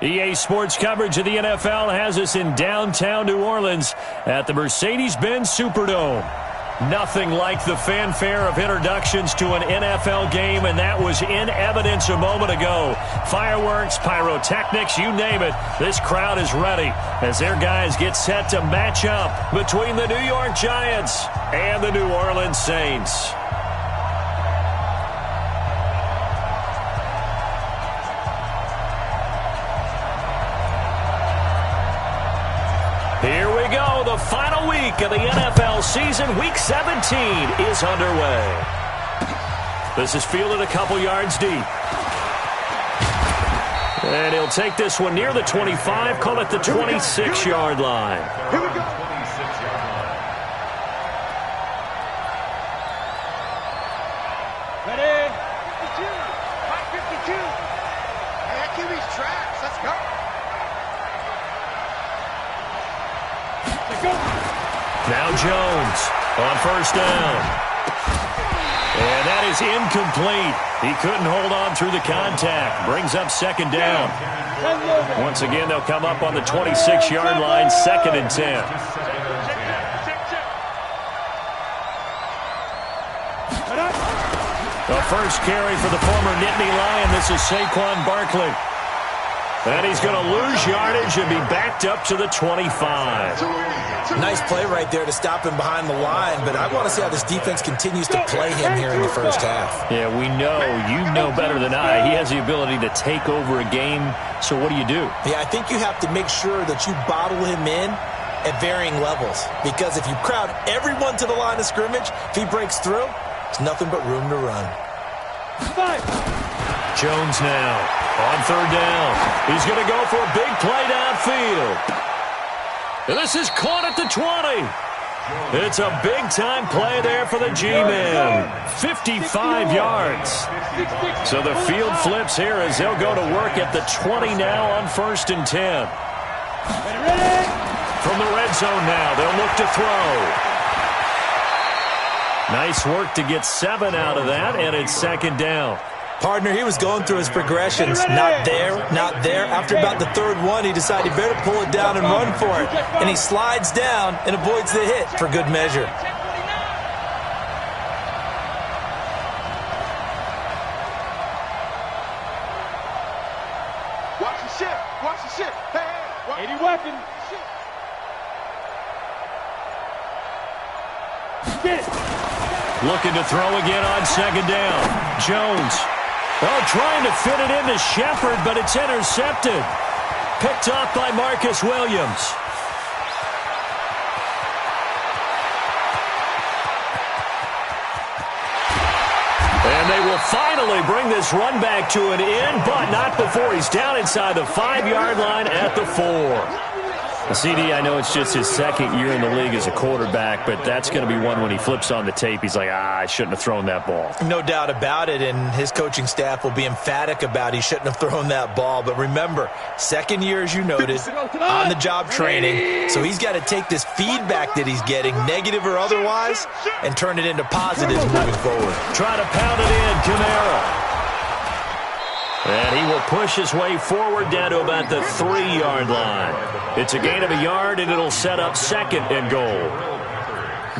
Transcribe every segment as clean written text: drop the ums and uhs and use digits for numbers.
EA Sports coverage of the NFL has us in downtown New Orleans at the Mercedes-Benz Superdome. Nothing like the fanfare of introductions to an NFL game, and that was in evidence a moment ago. Fireworks, pyrotechnics, you name it. This crowd is ready as their guys get set to match up between the New York Giants and the New Orleans Saints. Here we go. The final week of the NFL season. Week 17 is underway. This is fielded a couple yards deep. And he'll take this one near the 25, call it the 26-yard line. Here we go. Ready? 52. 552. Hey, that QB's tracks. Let's go. Now Jones on first down. And that is incomplete. He couldn't hold on through the contact. Brings up second down. Once again, they'll come up on the 26-yard line, 2nd and 10. The first carry for the former Nittany Lion. This is Saquon Barkley. And he's going to lose yardage and be backed up to the 25. Nice play right there to stop him behind the line, but I want to see how this defense continues to play him here in the first half. Yeah, we know. You know better than I. He has the ability to take over a game, so what do? Yeah, I think you have to make sure that you bottle him in at varying levels, because if you crowd everyone to the line of scrimmage, if he breaks through, it's nothing but room to run. Jones now on third down. He's going to go for a big play downfield. And this is caught at the 20. It's a big-time play there for the G-Men. 55 yards. So the field flips here as they'll go to work at the 20 now on 1st and 10. From the red zone now, they'll look to throw. Nice work to get 7 out of that, and it's 2nd down. Partner, he was going through his progressions. Not there, not there. After about the 3rd one, he decided he better pull it down and run for it. And he slides down and avoids the hit for good measure. Watch the ship. Watch the ship. Hey, 80 weapon. Looking to throw again on 2nd down. Jones. Oh, trying to fit it into Shepard, but it's intercepted. Picked off by Marcus Williams. And they will finally bring this run back to an end, but not before he's down inside the 5-yard line at the 4. CD, I know it's just his 2nd year in the league as a quarterback, but that's going to be one when he flips on the tape. He's like, I shouldn't have thrown that ball. No doubt about it, and his coaching staff will be emphatic about he shouldn't have thrown that ball. But remember, 2nd year, as you noted, on-the-job training, so he's got to take this feedback that he's getting, negative or otherwise, and turn it into positives moving forward. Try to pound it in, Kamara. And he will push his way forward down to about the 3-yard line. It's a gain of a yard, and it'll set up 2nd and goal.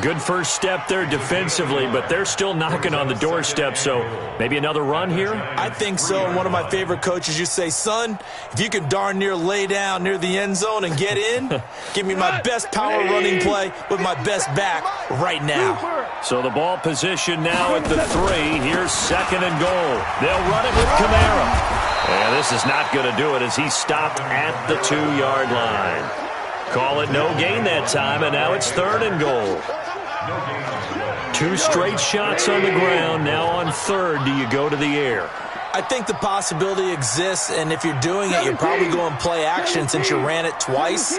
Good first step there defensively, but they're still knocking on the doorstep, so maybe another run here? I think so, and one of my favorite coaches used to say, son, if you can darn near lay down near the end zone and get in, give me my best power running play with my best back right now. So the ball position now at the 3. Here's 2nd and goal. They'll run it with Kamara. And this is not going to do it as he stopped at the 2-yard line. Call it no gain that time, and now it's 3rd and goal. 2 straight shots on the ground. Now on 3rd, do you go to the air? I think the possibility exists, and if you're doing it, you're probably going play action since you ran it twice.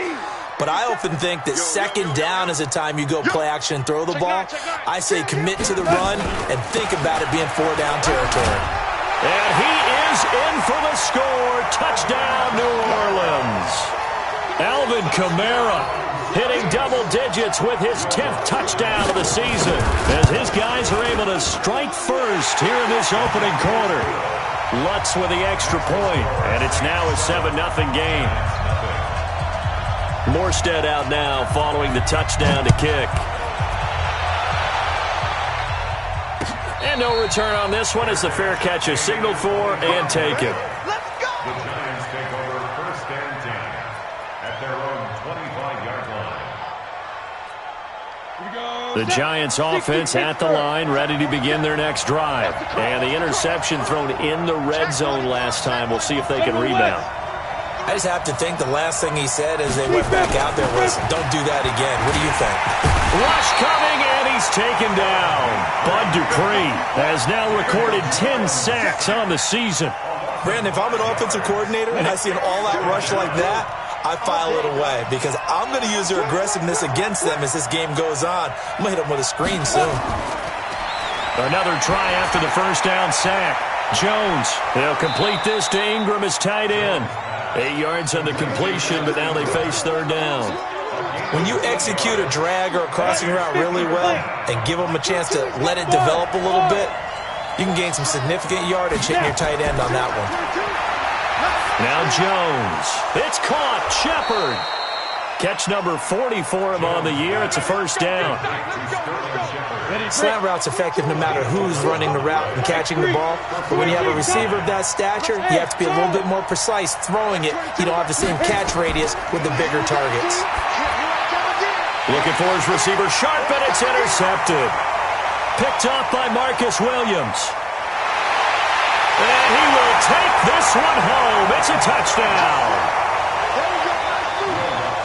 But I often think that 2nd down is a time you go play action and throw the ball. I say commit to the run and think about it being 4-down territory. And he is in for the score. Touchdown, New Orleans. Alvin Kamara hitting double digits with his 10th touchdown of the season as his guys are able to strike first here in this opening quarter. Lutz with the extra point, and it's now a 7-0 game. Morstead out now following the touchdown to kick. And no return on this one as the fair catch is signaled for and taken. Let's go! The Giants take over 1st and 10 at their own 25-yard line. The Giants offense at the line, ready to begin their next drive. And the interception thrown in the red zone last time. We'll see if they can rebound. I just have to think the last thing he said as they went back out there was, don't do that again. What do you think? Rush coming, and he's taken down. Bud Dupree has now recorded 10 sacks on the season. Brandon, if I'm an offensive coordinator and I see an all-out rush like that, I file it away because I'm going to use their aggressiveness against them as this game goes on. I'm going to hit them with a screen soon. Another try after the first down sack. Jones, they'll complete this to Ingram as tight end. 8 yards on the completion, but now they face 3rd down. When you execute a drag or a crossing route really well and give them a chance to let it develop a little bit, you can gain some significant yardage hitting your tight end on that one. Now Jones. It's caught. Shepard. Catch number 40 for him on the year. It's a 1st down. Slant route's effective no matter who's running the route and catching the ball. But when you have a receiver of that stature, you have to be a little bit more precise throwing it. You don't have the same catch radius with the bigger targets. Looking for his receiver. Sharp, and it's intercepted. Picked up by Marcus Williams. And he will take this one home. It's a touchdown.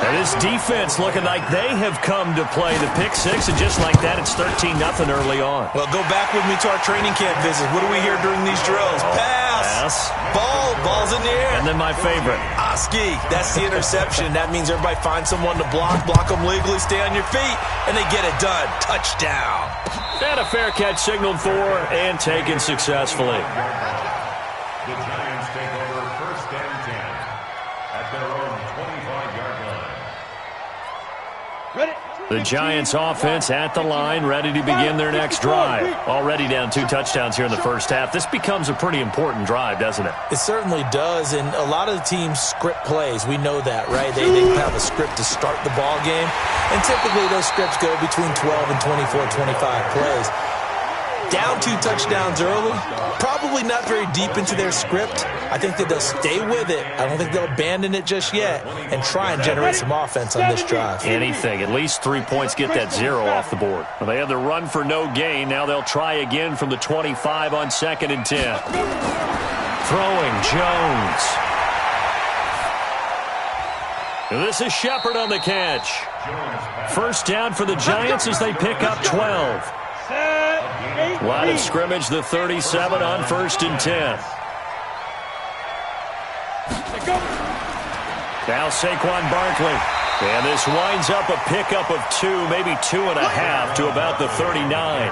And this defense looking like they have come to play the pick six, and just like that, it's 13-0 early on. Well, go back with me to our training camp visit. What do we hear during these drills? Pass. Ball's in the air. And then my favorite. Oski. That's the interception. That means everybody finds someone to block them legally, stay on your feet, and they get it done. Touchdown. And a fair catch signaled for and taken successfully. The Giants take over 1st and 10 at their own 25-yard line. The Giants offense at the line, ready to begin their next drive. Already down 2 touchdowns here in the first half. This becomes a pretty important drive, doesn't it? It certainly does, and a lot of the teams script plays. We know that, right? They have a script to start the ball game, and typically those scripts go between 12 and 24, 25 plays. Down 2 touchdowns early, probably not very deep into their script. I think that they'll stay with it. I don't think they'll abandon it just yet and try and generate some offense on this drive. Anything. At least 3 points, get that 0 off the board. Well, they have the run for no gain. Now they'll try again from the 25 on 2nd and 10. Throwing Jones. This is Shepard on the catch. 1st down for the Giants as they pick up 12. Line of scrimmage, the 37 on 1st and 10. Now Saquon Barkley. And this winds up a pickup of 2, maybe 2.5 to about the 39.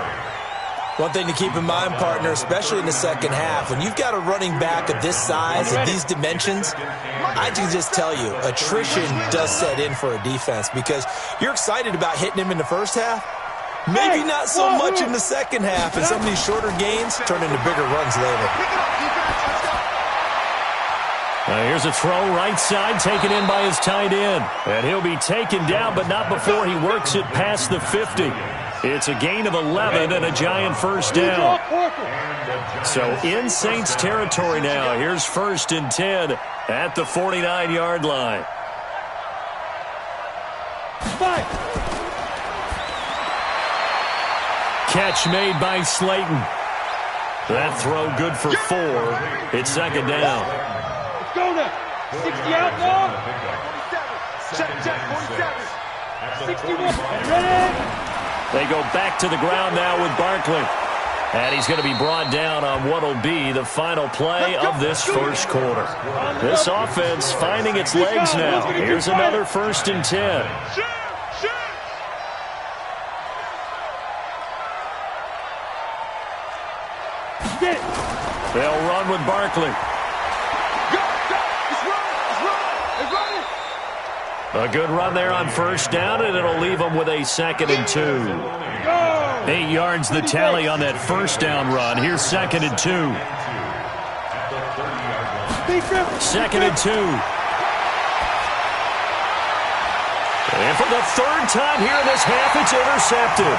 One thing to keep in mind, partner, especially in the second half, when you've got a running back of this size and these dimensions, I can just tell you, attrition does set in for a defense because you're excited about hitting him in the first half. Maybe not so much in the second half, and some of these shorter gains turn into bigger runs later. Here's a throw right side taken in by his tight end. And he'll be taken down, but not before he works it past the 50. It's a gain of 11 and a Giant 1st down. So in Saints territory now. Here's 1st and 10 at the 49-yard line. Catch made by Slayton. That throw good for 4. It's 2nd down. Let's go now. 60 out now. 47. Check, 47. 61. Ready? They go back to the ground now with Barkley. And he's going to be brought down on what will be the final play of this first quarter. This offense finding its legs now. Here's another 1st and 10. They'll run with Barkley. A good run there on 1st down, and it'll leave them with a 2nd and 2. 8 yards the tally on that 1st down run. Here's 2nd and 2. 2nd and 2. And for the third time here in this half, it's intercepted.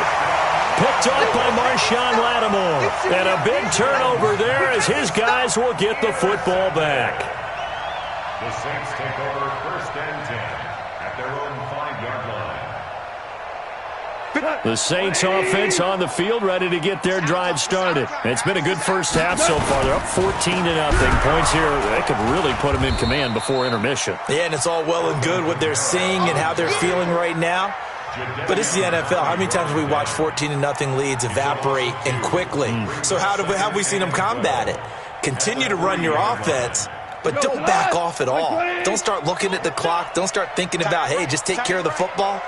Picked up by Marshawn Lattimore. And a big turnover there as his guys will get the football back. The Saints take over 1st and 10 at their own 5-yard line. The Saints offense on the field ready to get their drive started. It's been a good first half so far. They're up 14-0. Points here, they could really put them in command before intermission. Yeah, and it's all well and good what they're seeing and how they're feeling right now. But it's the NFL. How many times have we watched 14-0 leads evaporate and quickly? So how have we seen them combat it? Continue to run your offense, but don't back off at all. Don't start looking at the clock. Don't start thinking about, hey, just take care of the football.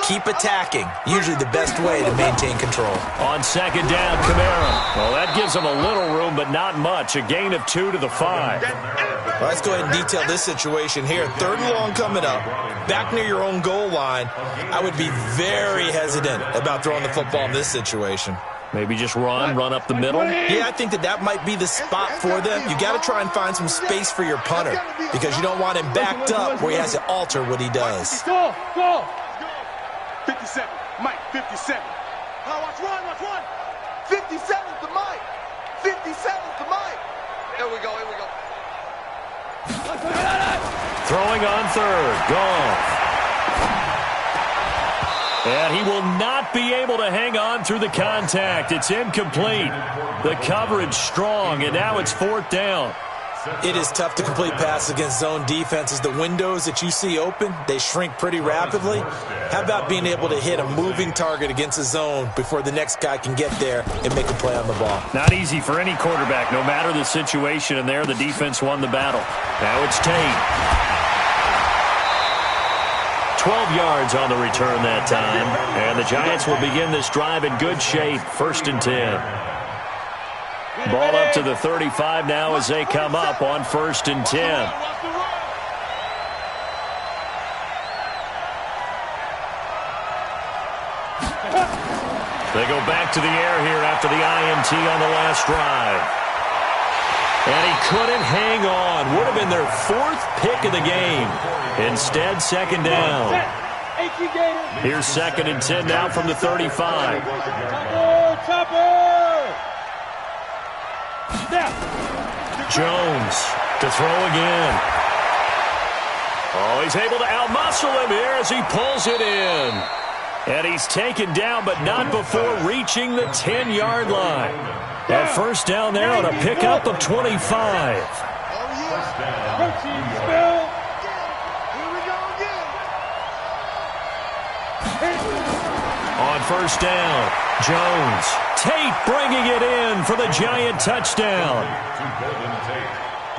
Keep attacking. Usually the best way to maintain control. On 2nd down, Kamara. Well, that gives them a little room, but not much. A gain of 2 to the 5. Well, let's go ahead and detail this situation here. 3rd and long coming up. Back near your own goal line. I would be very hesitant about throwing the football in this situation. Maybe just run up the middle? Yeah, I think that might be the spot for them. You got to try and find some space for your punter because you don't want him backed up where he has to alter what he does. Go! 57, Mike, 57. Watch one. 57's the Mike. 57's the Mike. Here we go. Throwing on 3rd. Goff. And he will not be able to hang on through the contact. It's incomplete. The coverage strong, and now it's 4th down. It is tough to complete passes against zone defenses. The windows that you see open, they shrink pretty rapidly. How about being able to hit a moving target against a zone before the next guy can get there and make a play on the ball? Not easy for any quarterback, no matter the situation. And there, the defense won the battle. Now it's Tate. 12 yards on the return that time. And the Giants will begin this drive in good shape. 1st and 10. Ball up to the 35 now as they come up on 1st and 10. They go back to the air here after the INT on the last drive. And he couldn't hang on. Would have been their 4th pick of the game. Instead, 2nd down. Here's 2nd and 10 now from the 35. Jones to throw again. Oh, he's able to outmuscle him here as he pulls it in. And he's taken down, but not before reaching the 10-yard line. That 1st down there on a pickup of 25. On 1st down, Jones. Tate bringing it in for the Giant touchdown.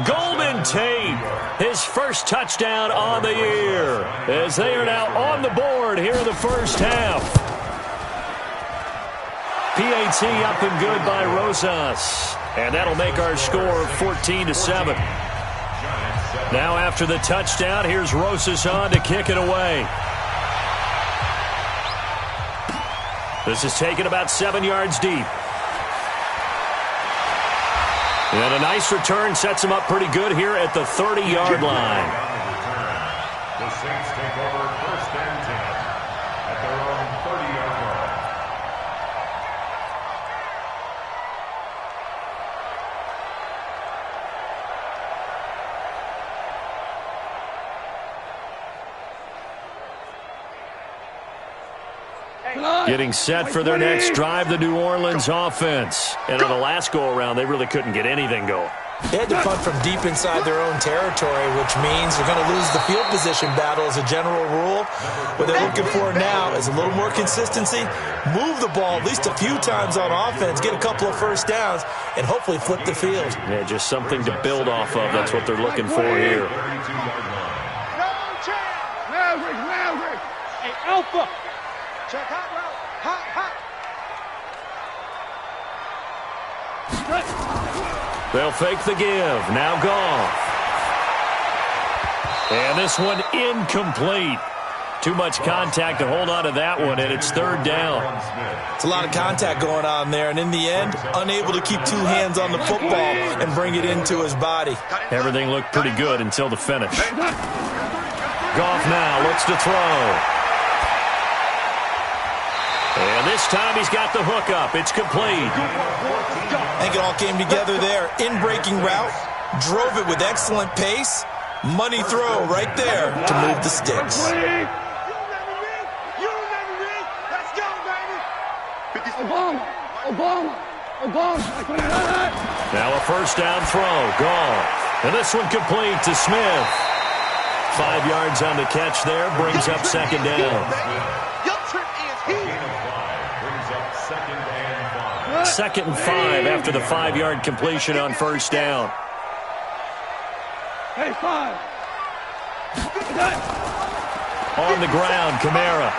Golden Tate, his first touchdown on the year, as they are now on the board here in the first half. PAT up and good by Rosas, and that'll make our score 14-7. Now after the touchdown, here's Rosas on to kick it away. This is taken about 7 yards deep. And a nice return sets him up pretty good here at the 30-yard line. The Saints take over 1st and 10 at their own 30-yard line. Getting set for their next drive, the New Orleans offense. And on the last go-around, they really couldn't get anything going. They had to punt from deep inside their own territory, which means they're going to lose the field position battle as a general rule. What they're looking for now is a little more consistency, move the ball at least a few times on offense, get a couple of 1st downs, and hopefully flip the field. Yeah, just something to build off of. That's what they're looking for here. Maverick. Hey, Alpha. Check hot route. Hot. They'll fake the give. Now Goff. And this one incomplete. Too much contact to hold on to that one, and it's third down. It's a lot of contact going on there, and in the end, unable to keep two hands on the football and bring it into his body. Everything looked pretty good until the finish. Goff now looks to throw. And this time he's got the hook up. It's complete. I think it all came together there. In-breaking route, drove it with excellent pace. Money throw right there to move the sticks. Now a first down throw. Goff. And this one complete to Smith. 5 yards on the catch there. Brings up second down. Second and 5 after the 5-yard completion on first down. Hey, 5. On the ground, Kamara.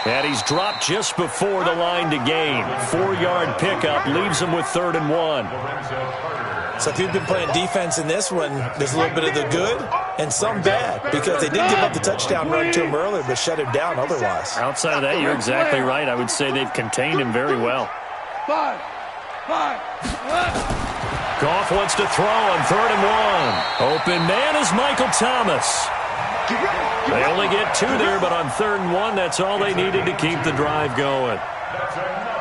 And he's dropped just before the line to gain. 4-yard pickup leaves him with 3rd and 1. So if you've been playing defense in this one, there's a little bit of the good and some bad, because they did give up the touchdown run to him earlier, but shut him down otherwise. Outside of that, you're exactly right. I would say they've contained him very well. 5. Goff wants to throw on 3rd and 1. Open man is Michael Thomas. They only get 2 there, but on 3rd and 1, that's all they needed to keep the drive going.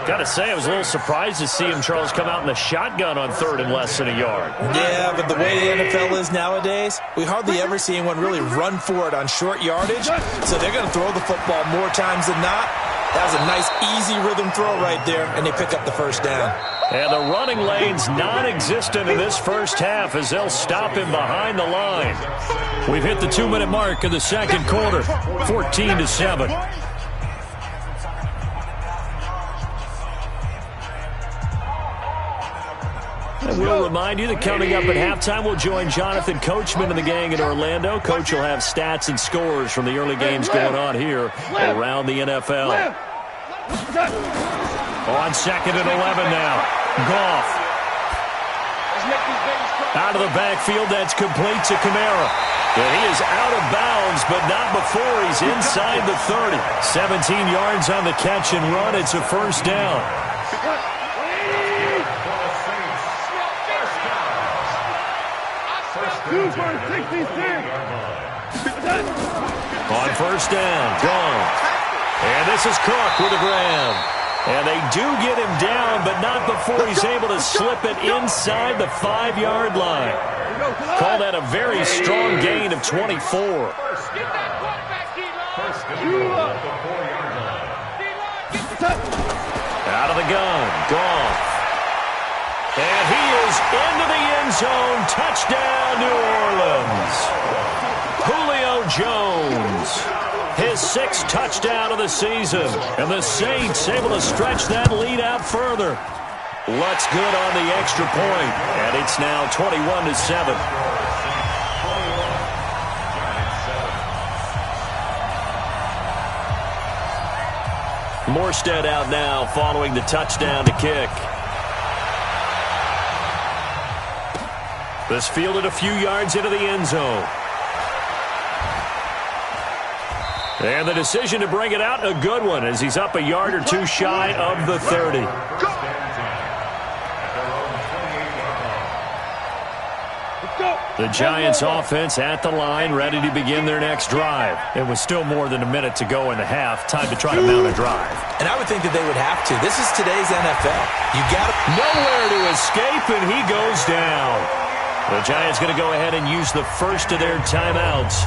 Got to say, I was a little surprised to see him, Charles, come out in the shotgun on 3rd and less than a yard. Yeah, but the way the NFL is nowadays, we hardly ever see anyone really run for it on short yardage, so they're going to throw the football more times than not. That was a nice, easy rhythm throw right there, and they pick up the first down. And the running lane's non-existent in this first half as they'll stop him behind the line. We've hit the 2-minute mark of the second quarter, 14-7. And we'll remind you that coming up at halftime, we'll join Jonathan Coachman and the gang in Orlando. Coach will have stats and scores from the early games going on here around the NFL. On 2nd and 11 now. Goff. Out of the backfield, that's complete to Kamara. And he is out of bounds, but not before he's inside the 30. 17 yards on the catch and run. It's a first down. On first down, gone. And this is Cook with a grab. And they do get him down, but not before he's able to slip it inside the 5-yard line. Call that a very strong gain of 24. Out of the gun, Goff. And he is into the end zone. Touchdown, New Orleans. Julio Jones. His 6th touchdown of the season. And the Saints able to stretch that lead out further. Lutz good on the extra point. And it's now 21-7. Morstead out now following the touchdown to kick. This fielded a few yards into the end zone. And the decision to bring it out, a good one, as he's up a yard or 2 shy of the 30. The Giants offense at the line, ready to begin their next drive. It was still more than a minute to go in the half. Time to try to mount a drive. And I would think that they would have to. This is today's NFL. You got to... Nowhere to escape, and he goes down. The Giants going to go ahead and use the first of their timeouts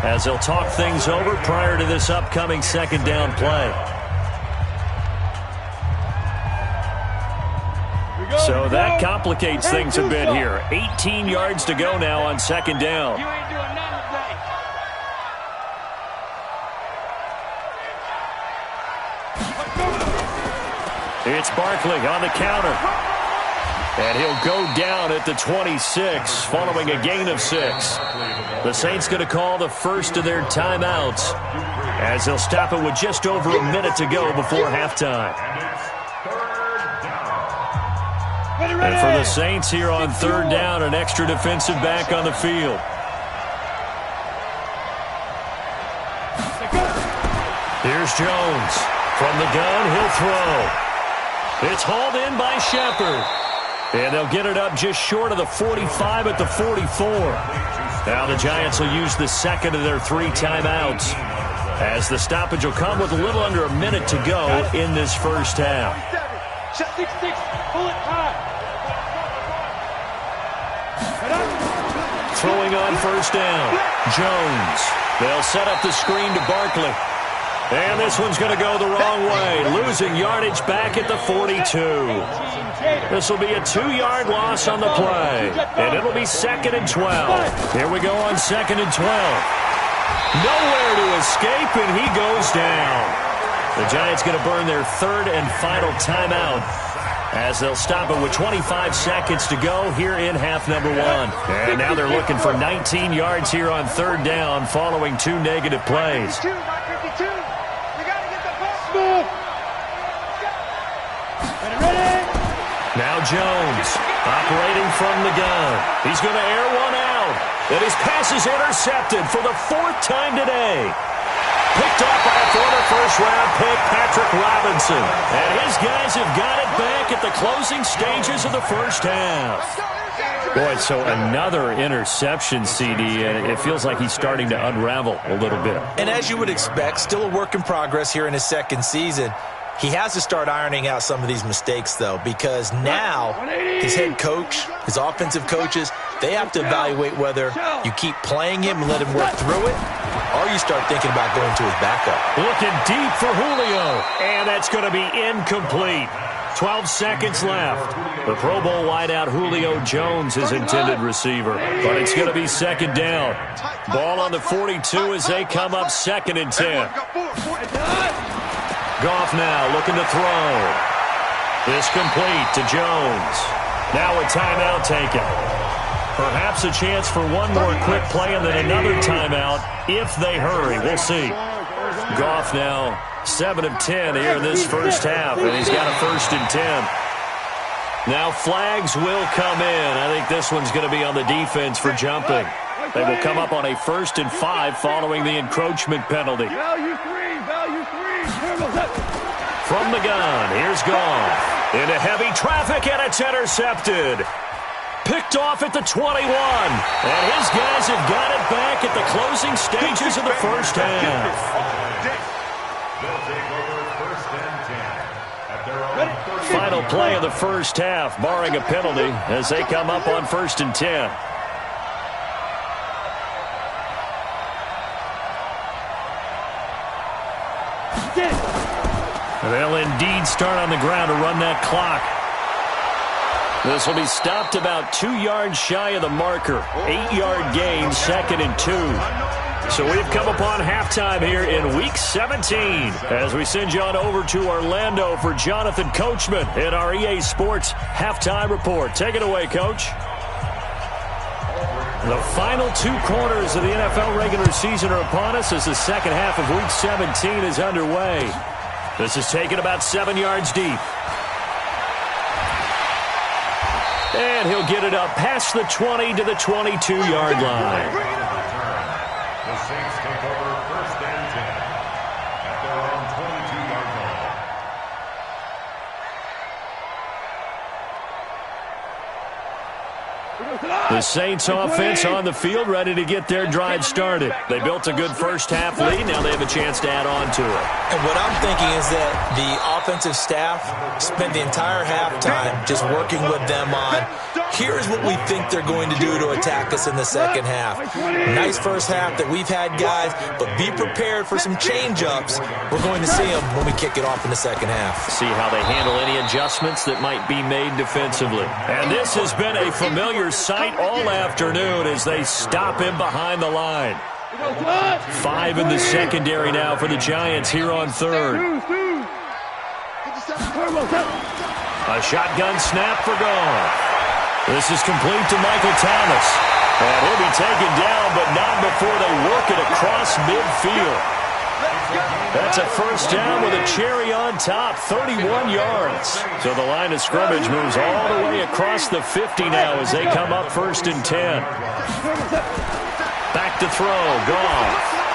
as they'll talk things over prior to this upcoming second down play. So that complicates things a bit here. 18 yards to go now on second down. It's Barkley on the counter. And he'll go down at the 26 following a gain of 6. The Saints going to call the first of their timeouts as they'll stop it with just over a minute to go before halftime. And for the Saints here on third down, an extra defensive back on the field. Here's Jones. From the gun, he'll throw. It's hauled in by Shepard. And they'll get it up just short of the 45 at the 44. Now the Giants will use the second of their 3 timeouts, as the stoppage will come with a little under a minute to go in this first half. Shot 6-6. Pull it high. Throwing on first down. Jones. They'll set up the screen to Barkley. And this one's going to go the wrong way, losing yardage back at the 42. This will be a 2-yard loss on the play, and it'll be 2nd and 12. Here we go on 2nd and 12. Nowhere to escape, and he goes down. The Giants going to burn their 3rd and final timeout, as they'll stop it with 25 seconds to go here in half number 1. And now they're looking for 19 yards here on 3rd down following 2 negative plays. Now Jones, operating from the gun. He's going to air one out. And his pass is intercepted for the 4th time today. Picked off by a former first-round pick, Patrick Robinson. And his guys have got it back at the closing stages of the first half. Boy, so another interception, CD, and it feels like he's starting to unravel a little bit. And as you would expect, still a work in progress here in his 2nd season. He has to start ironing out some of these mistakes, though, because now his head coach, his offensive coaches, they have to evaluate whether you keep playing him and let him work through it, or you start thinking about going to his backup. Looking deep for Julio, and that's going to be incomplete. 12 seconds left. The Pro Bowl wideout Julio Jones is intended receiver, but it's going to be 2nd down. Ball on the 42 as they come up 2nd and 10. Goff now looking to throw. This complete to Jones. Now a timeout taken. Perhaps a chance for one more quick play and then another timeout if they hurry. We'll see. Goff now 7 of 10 here in this first half, and he's got a 1st and 10. Now flags will come in. I think this one's going to be on the defense for jumping. They will come up on a 1st and 5 following the encroachment penalty. Value 3. From the gun, here's Goff. Into heavy traffic, and it's intercepted. Picked off at the 21. And his guys have got it back at the closing stages of the first half. Final play of the first half, barring a penalty, as they come up on 1st and 10. They'll indeed start on the ground to run that clock. This will be stopped about 2 yards shy of the marker. 8-yard gain, 2nd and 2. So we've come upon halftime here in Week 17 as we send you on over to Orlando for Jonathan Coachman in our EA Sports Halftime Report. Take it away, Coach. The final 2 quarters of the NFL regular season are upon us as the second half of Week 17 is underway. This is taken about 7 yards deep. And he'll get it up past the 20 to the 22-yard line. The Saints take over 1st and 10 at their own 22-yard line. The Saints offense on the field, ready to get their drive started. They built a good first half lead. Now they have a chance to add on to it. And what I'm thinking is that the offensive staff spent the entire halftime just working with them on, here's what we think they're going to do to attack us in the second half. Nice first half that we've had, guys, but be prepared for some change-ups. We're going to see them when we kick it off in the second half. See how they handle any adjustments that might be made defensively. And this has been a familiar sight all afternoon as they stop him behind the line. 5 in the secondary now for the Giants here on 3rd. A shotgun snap for Goff. This is complete to Michael Thomas. And he'll be taken down, but not before they work it across midfield. That's a first down with a cherry on top, 31 yards. So the line of scrimmage moves all the way across the 50 now as they come up 1st and 10. Back to throw, Goff.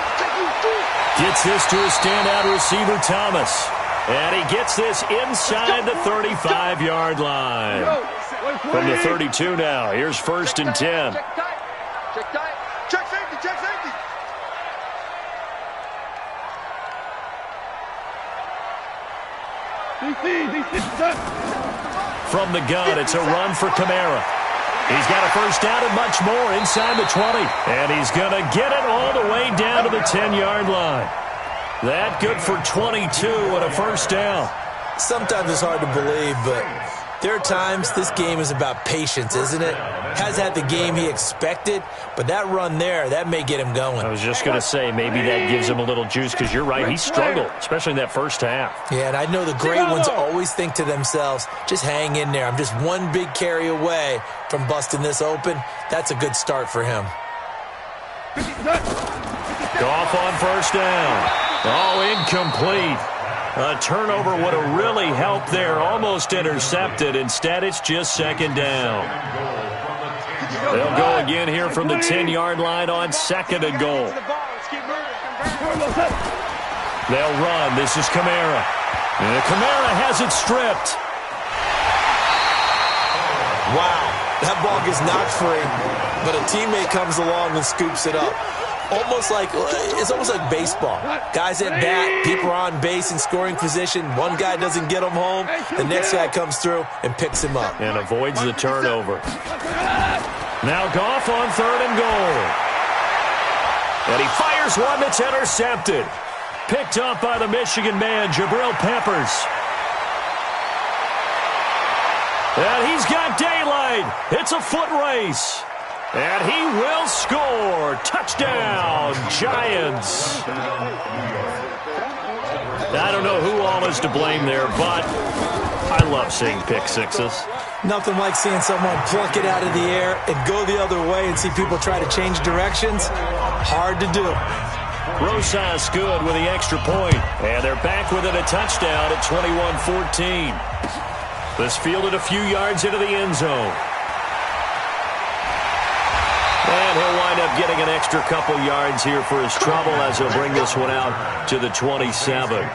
Gets this to his standout receiver, Thomas. And he gets this inside the 35-yard line. From the 32 now, here's 1st and 10. Check tight. Check tight. Check safety. Check safety. From the gun, it's a run for Kamara. He's got a 1st down and much more inside the 20. And he's going to get it all the way down to the 10-yard line. That good for 22 and a 1st down. Sometimes it's hard to believe, but there are times this game is about patience, isn't it? Has had the game he expected, but that run there, that may get him going. I was just going to say, maybe that gives him a little juice, because you're right, he struggled, especially in that 1st half. Yeah, and I know the great ones always think to themselves, just hang in there. I'm just one big carry away from busting this open. That's a good start for him. Goff on 1st down. Oh, incomplete. A turnover would have really helped there. Almost intercepted. Instead, it's just 2nd down. They'll go again here from the 10-yard line on 2nd and goal. They'll run. This is Kamara. And Kamara has it stripped. Wow. That ball gets knocked free, but a teammate comes along and scoops it up. It's almost like baseball. Guys at bat, people are on base in scoring position. One guy doesn't get him home. The next guy comes through and picks him up. And avoids the turnover. Now Goff on 3rd and goal. And he fires one that's intercepted. Picked up by the Michigan man, Jabril Peppers. And he's got daylight. It's a foot race. And he will score. Touchdown, Giants. I don't know who all is to blame there, but I love seeing pick sixes. Nothing like seeing someone pluck it out of the air and go the other way and see people try to change directions. Hard to do. Rosas good with the extra point. And they're back within a touchdown at 21-14. This fielded a few yards into the end zone. And he'll wind up getting an extra couple yards here for his trouble as he'll bring this one out to the 27.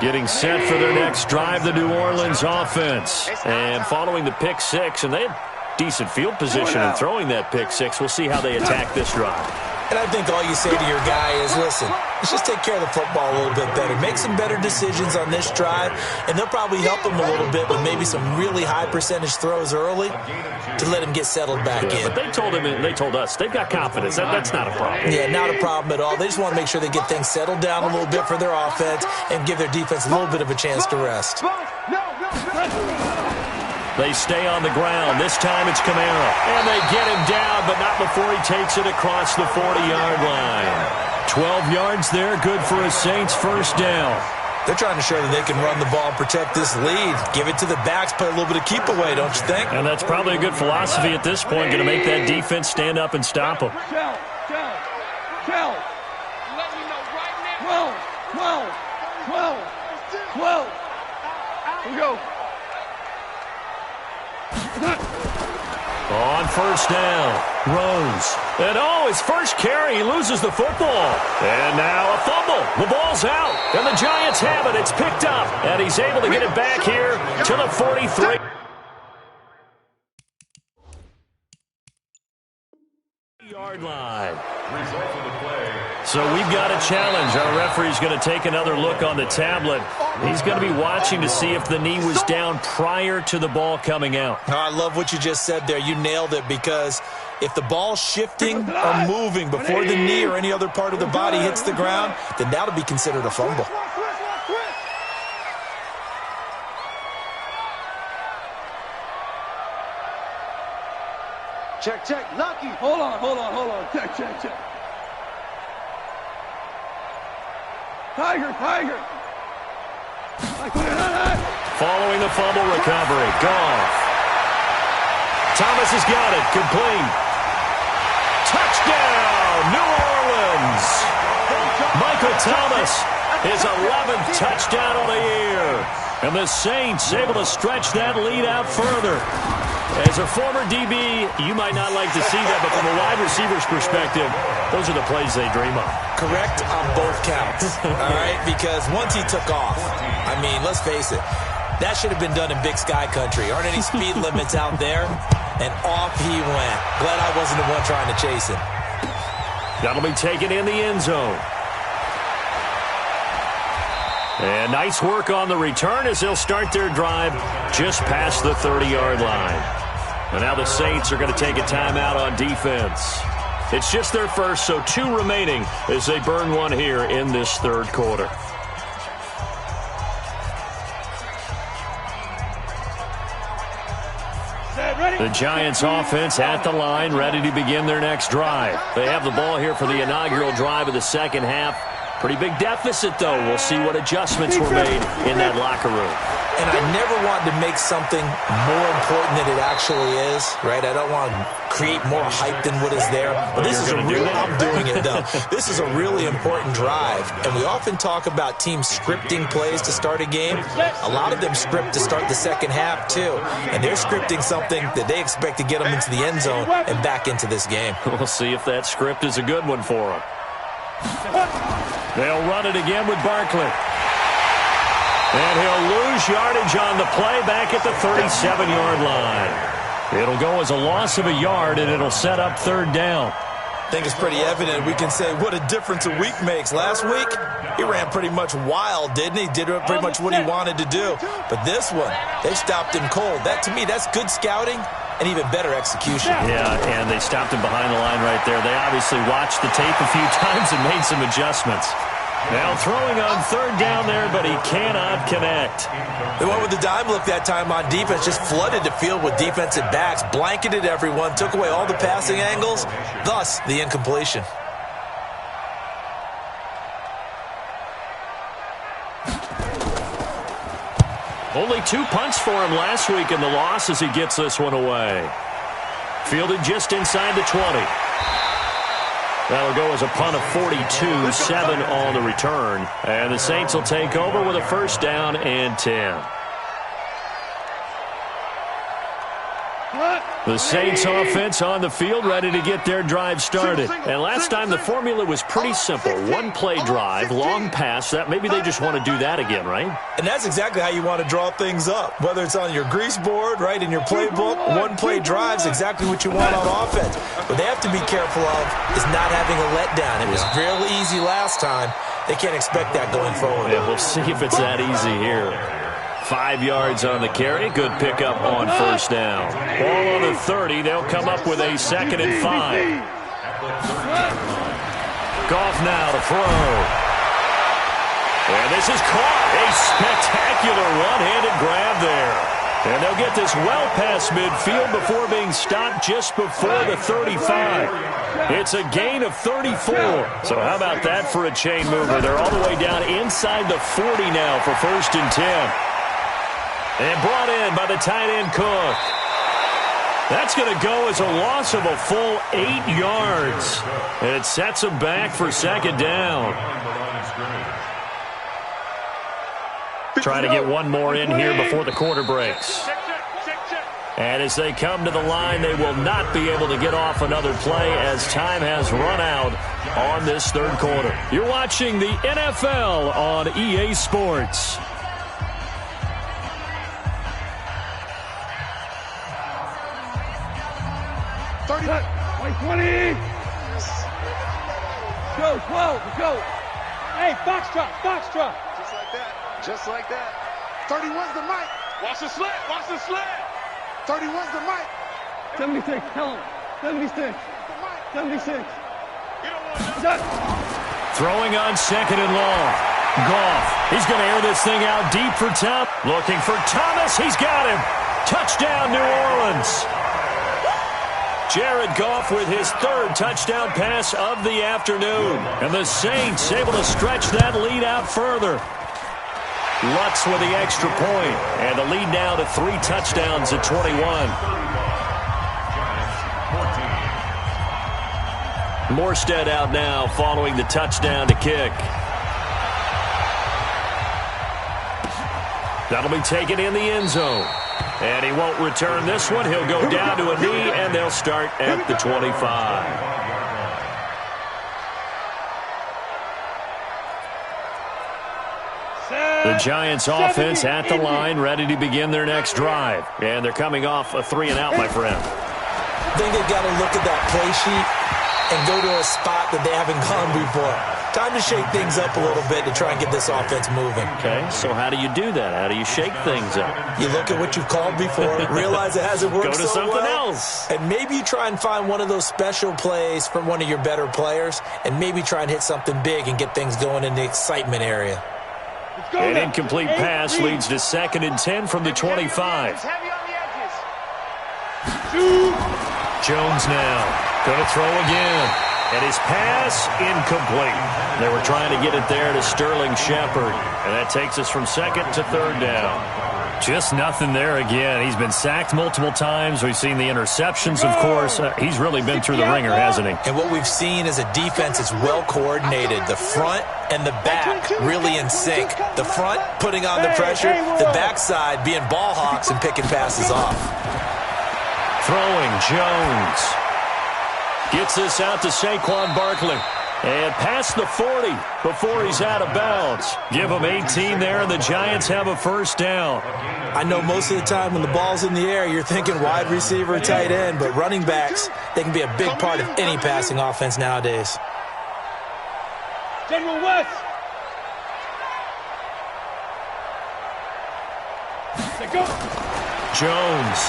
Getting set for their next drive, the New Orleans offense. And following the pick six, and they had decent field position in throwing that pick six. We'll see how they attack this drive. And I think all you say to your guy is, listen, let's just take care of the football a little bit better. Make some better decisions on this drive, and they'll probably help him a little bit with maybe some really high percentage throws early to let him get settled back in. But they told him, and they told us, they've got confidence. That's not a problem. Yeah, not a problem at all. They just want to make sure they get things settled down a little bit for their offense and give their defense a little bit of a chance to rest. They stay on the ground. This time it's Kamara. And they get him down, but not before he takes it across the 40-yard line. 12 yards there, good for a Saints first down. They're trying to show that they can run the ball and protect this lead. Give it to the backs, play a little bit of keep away, don't you think? And that's probably a good philosophy at this point, going to make that defense stand up and stop them. Kel. Let me know right now. 12. Here we go. On first down, Rose. And his first carry, he loses the football. And now a fumble. The ball's out. And the Giants have it. It's picked up. And he's able to get it back here to the 43. Yard line. So we've got a challenge. Our referee's going to take another look on the tablet. He's going to be watching to see if the knee was down prior to the ball coming out. Oh, I love what you just said there. You nailed it, because if the ball's shifting or moving before the knee or any other part of the body hits the ground, then that'll be considered a fumble. Check. Lucky. Hold on. Check. Tiger. Following the fumble recovery. Goff. Thomas has got it. Complete. Touchdown, New Orleans. Michael Thomas, his 11th touchdown of the year. And the Saints able to stretch that lead out further. As a former DB, you might not like to see that, but from a wide receiver's perspective, those are the plays they dream of. Correct on both counts, all right? Because once he took off, I mean, let's face it, that should have been done in Big Sky country. Aren't any speed limits out there? And off he went. Glad I wasn't the one trying to chase him. That'll be taken in the end zone. And nice work on the return as they'll start their drive just past the 30-yard line. And now the Saints are going to take a timeout on defense. It's just their first, so 2 remaining as they burn one here in this third quarter. The Giants offense at the line, ready to begin their next drive. They have the ball here for the inaugural drive of the second half. Pretty big deficit, though. We'll see what adjustments were made in that locker room. And I never want to make something more important than it actually is, right? I don't want to create more hype than what is there. But this is a real, I'm doing it, though. This is a really important drive. And we often talk about teams scripting plays to start a game. A lot of them script to start the second half, too. And they're scripting something that they expect to get them into the end zone and back into this game. We'll see if that script is a good one for them. They'll run it again with Barkley. And he'll lose yardage on the play back at the 37-yard line. It'll go as a loss of a yard, and it'll set up third down. I think it's pretty evident. We can say what a difference a week makes. Last week, he ran pretty much wild, didn't he? Did pretty much what he wanted to do. But this one, they stopped him cold. That, to me, that's good scouting and even better execution. Yeah, and they stopped him behind the line right there. They obviously watched the tape a few times and made some adjustments. Now throwing on third down there, but he cannot connect. They went with the dime look that time on defense, just flooded the field with defensive backs, blanketed everyone, took away all the passing angles, thus the incompletion. Only 2 punts for him last week in the loss as he gets this one away. Fielded just inside the 20. That'll go as a punt of 42, 7 on the return. And the Saints will take over with a first down and 10. The Saints offense on the field, ready to get their drive started. And last time the formula was pretty simple. 1-play drive, long pass. That maybe they just want to do that again, right? And that's exactly how you want to draw things up. Whether it's on your grease board, right, in your playbook, 1-play drive's exactly what you want on offense. What they have to be careful of is not having a letdown. It was real easy last time. They can't expect that going forward. Yeah, we'll see if it's that easy here. 5 yards on the carry. Good pickup on first down. Ball on the 30. They'll come up with a 2nd and 5. Goff now to throw. And this is caught. A spectacular one-handed grab there. And they'll get this well past midfield before being stopped just before the 35. It's a gain of 34. So how about that for a chain mover? They're all the way down inside the 40 now for 1st and 10. And brought in by the tight end Cook. That's going to go as a loss of a full 8 yards. And it sets them back for 2nd down. Trying to get one more in here before the quarter breaks. And as they come to the line, they will not be able to get off another play as time has run out on this third quarter. You're watching the NFL on EA Sports. Wait, 20. Go, 12, go. Hey, box drop. Just like that. Just like that. 31's the mic. Watch the slant. 31's the mic. 76, tell him. 76. 76. Throwing on 2nd and long. Goff. He's going to air this thing out deep for Tom. Looking for Thomas. He's got him. Touchdown, New Orleans. Jared Goff with his 3rd touchdown pass of the afternoon. And the Saints able to stretch that lead out further. Lutz with the extra point. And the lead now to 3 touchdowns at 21. Morstead out now following the touchdown to kick. That'll be taken in the end zone. And he won't return this one. He'll go down to a knee, and they'll start at the 25. The Giants offense at the line, ready to begin their next drive. And they're coming off a 3-and-out, my friend. I think they've got to look at that play sheet and go to a spot that they haven't gone before. Time to shake things up a little bit to try and get this offense moving. Okay, so how do you do that? How do you shake things up? You look at what you've called before, realize it hasn't worked go to so something well, else. and maybe you try and find one of those special plays from one of your better players, and maybe try and hit something big and get things going in the excitement area. An incomplete pass leads to 2nd and 10 from the 25. Jones now going to throw again. And his pass incomplete. They were trying to get it there to Sterling Shepard. And that takes us from 2nd to 3rd down. Just nothing there again. He's been sacked multiple times. We've seen the interceptions, of course. He's really been through the ringer, hasn't he? And what we've seen is a defense that's well coordinated. The front and the back really in sync. The front putting on the pressure. The backside being ball hawks and picking passes off. Throwing Jones. Gets this out to Saquon Barkley. And past the 40 before he's out of bounds. Give him 18 there, and the Giants have a 1st down. I know most of the time when the ball's in the air, you're thinking wide receiver, tight end, but running backs, they can be a big part of any passing offense nowadays. General West. Go. Jones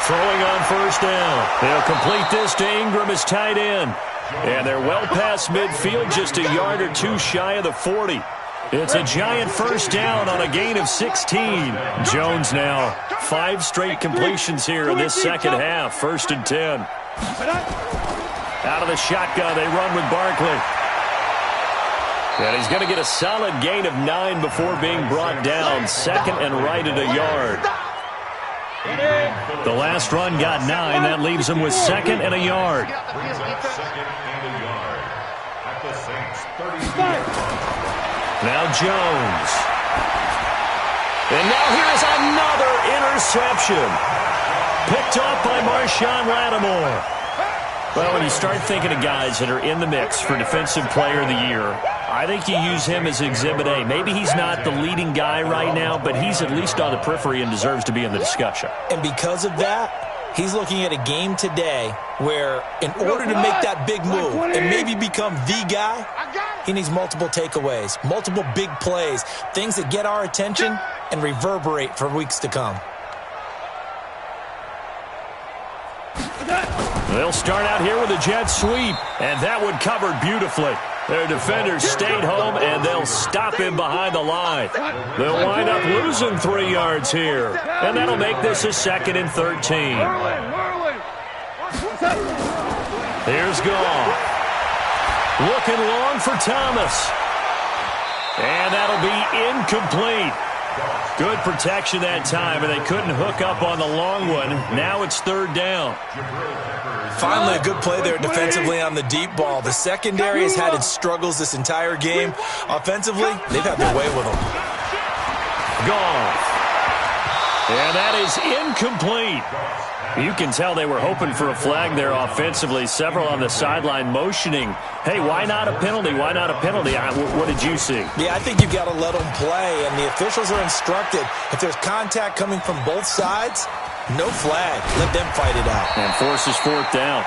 throwing on 1st down. They'll complete this to Ingram as tight end. And they're well past midfield, just a yard or two shy of the 40. It's a Giant 1st down on a gain of 16. Jones now 5 straight completions here in this 2nd half. 1st and 10. Out of the shotgun, they run with Barkley. And he's going to get a solid gain of 9 before being brought down. 2nd and right at a yard. The last run got 9. That leaves him with 2nd and a yard. Now Jones. And now here's another interception. Picked off by Marshawn Lattimore. Well, when you start thinking of guys that are in the mix for Defensive Player of the Year, I think you use him as Exhibit A. Maybe he's not the leading guy right now, but he's at least on the periphery and deserves to be in the discussion. And because of that, he's looking at a game today where in order to make that big move and maybe become the guy, he needs multiple takeaways, multiple big plays, things that get our attention and reverberate for weeks to come. They'll start out here with a jet sweep, and that one covered beautifully. Their defenders stayed home, and they'll stop him behind the line. They'll wind up losing 3 yards here, and that'll make this a 2nd and 13. Here's Goff. Looking long for Thomas. And that'll be incomplete. Good protection that time, and they couldn't hook up on the long one. Now it's 3rd down. Finally, a good play there defensively on the deep ball. The secondary has had its struggles this entire game. Offensively, they've had their way with them. Goff. And that is incomplete. You can tell they were hoping for a flag there offensively. Several on the sideline motioning, hey, why not a penalty? Why not a penalty? What did you see? Yeah, I think you've got to let them play, and the officials are instructed. If there's contact coming from both sides, no flag. Let them fight it out. And forces 4th down.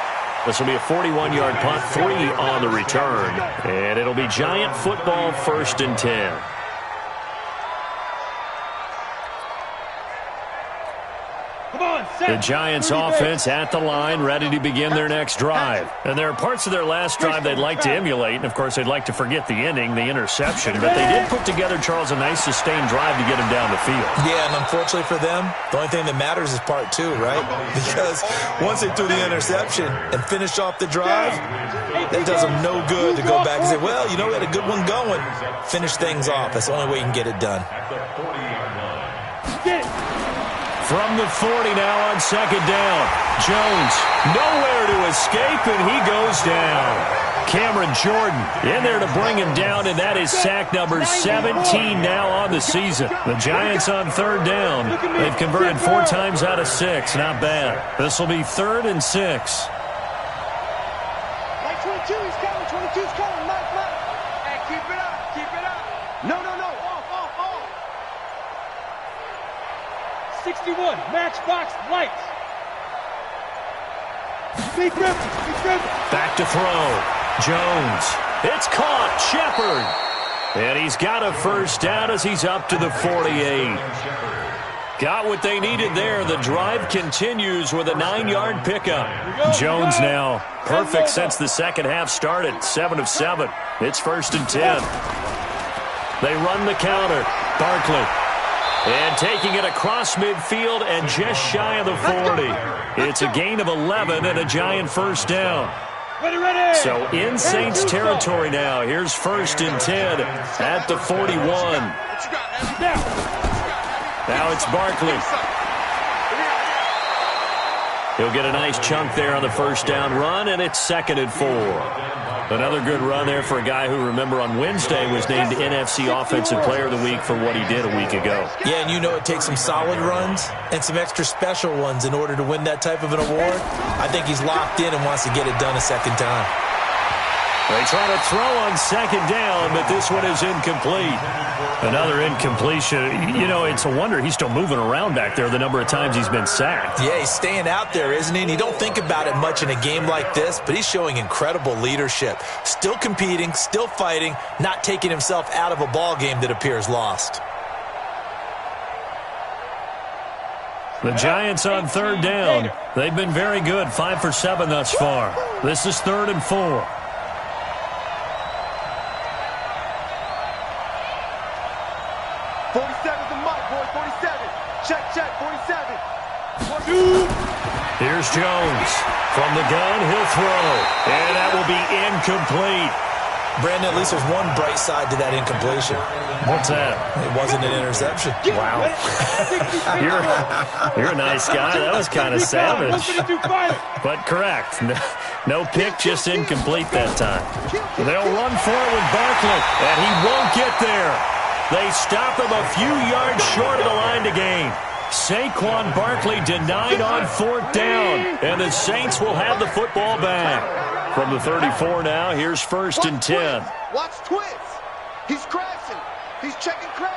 This will be a 41-yard punt, 3 on the return. And it'll be Giant football, 1st and 10. The Giants offense at the line, ready to begin their next drive. And there are parts of their last drive they'd like to emulate. And, of course, they'd like to forget the ending, the interception. But they did put together, Charles, a nice sustained drive to get him down the field. Yeah, and unfortunately for them, the only thing that matters is part 2, right? Because once they threw the interception and finished off the drive, that does them no good to go back and say, well, you know, we had a good one going. Finish things off. That's the only way you can get it done. From the 40 now on 2nd down. Jones nowhere to escape, and he goes down. Cameron Jordan in there to bring him down, and that is sack number 17 now on the season. The Giants on 3rd down. They've converted 4 times out of 6. Not bad. This will be 3rd and 6. Like 22, he's coming. 22's coming. Mike. Hey, keep it up. Keep it up. No. Off. 61, matchbox lights. Speed grip. Back to throw. Jones. It's caught. Shepard. And he's got a first down as he's up to the 48. Got what they needed there. The drive continues with a 9-yard pickup. Jones now perfect since the second half started. 7 of 7. It's 1st and 10. They run the counter. Barkley. And taking it across midfield and just shy of the 40. It's a gain of 11 and a Giant first down. Ready. So in Saints territory now. Here's 1st and 10 at the 41. Now it's Barkley. He'll get a nice chunk there on the first down run, and it's 2nd and 4. Another good run there for a guy who, remember, on Wednesday was named NFC Offensive Player of the Week for what he did a week ago. Yeah, and you know it takes some solid runs and some extra special ones in order to win that type of an award. I think he's locked in and wants to get it done a second time. They try to throw on 2nd down, but this one is incomplete. Another incompletion. You know, it's a wonder he's still moving around back there the number of times he's been sacked. Yeah, he's staying out there, isn't he? And you don't think about it much in a game like this, but he's showing incredible leadership. Still competing, still fighting, not taking himself out of a ball game that appears lost. The Giants on 3rd down. They've been very good, 5 for 7 thus far. This is 3rd and 4. 47's the mic, boy. 47. Check, 47. 1, 2. Here's Jones. From the gun, he'll throw. And that will be incomplete. Brandon, at least there's one bright side to that incompletion. What's that? It wasn't an interception. Wow. You're a nice guy. That was kind of savage. But correct. No pick, just incomplete that time. They'll run for it with Barkley, and he won't get there. They stop him a few yards short of the line to gain. Saquon Barkley denied on 4th down, and the Saints will have the football back. From the 34 now, here's 1st and 10. Watch twist. He's crashing. He's checking crash.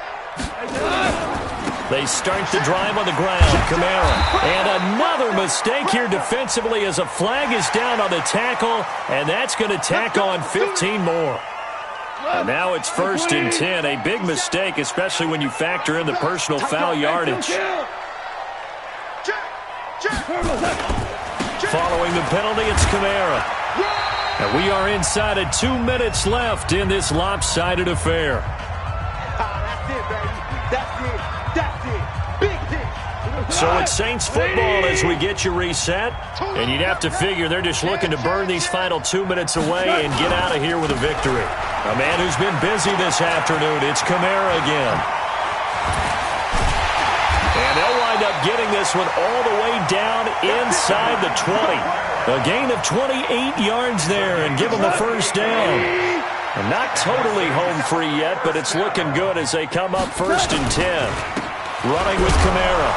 They start the drive on the ground. Kamara. And another mistake here defensively as a flag is down on the tackle, and that's going to tack on 15 more. And now it's 1st and 10. A big mistake, especially when you factor in the personal foul yardage. Following the penalty, it's Kamara. And we are inside of 2 minutes left in this lopsided affair. That's it, baby. That's it. Big hit. So it's Saints football as we get you reset. And you'd have to figure they're just looking to burn these final 2 minutes away and get out of here with a victory. A man who's been busy this afternoon, it's Kamara again. And they'll wind up getting this one all the way down inside the 20. A gain of 28 yards there and give them a first down. And not totally home free yet, but it's looking good as they come up 1st and 10. Running with Kamara.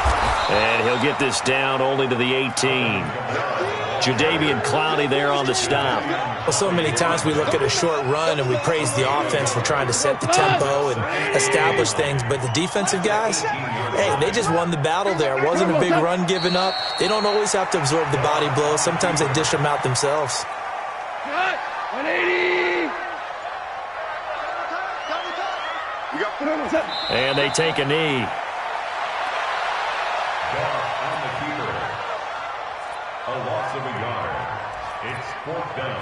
And he'll get this down only to the 18. Jadeveon Clowney there on the stop. Well, so many times we look at a short run and we praise the offense for trying to set the tempo and establish things. But the defensive guys, hey, they just won the battle there. It wasn't a big run given up. They don't always have to absorb the body blows. Sometimes they dish them out themselves. 180. And they take a knee. On the keeper. A loss of a yard. It's 4th down.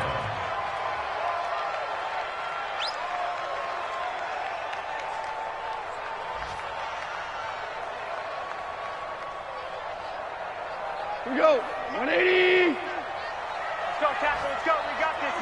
Here we go. 180. Let's go, Tackle. Let's go. We got this.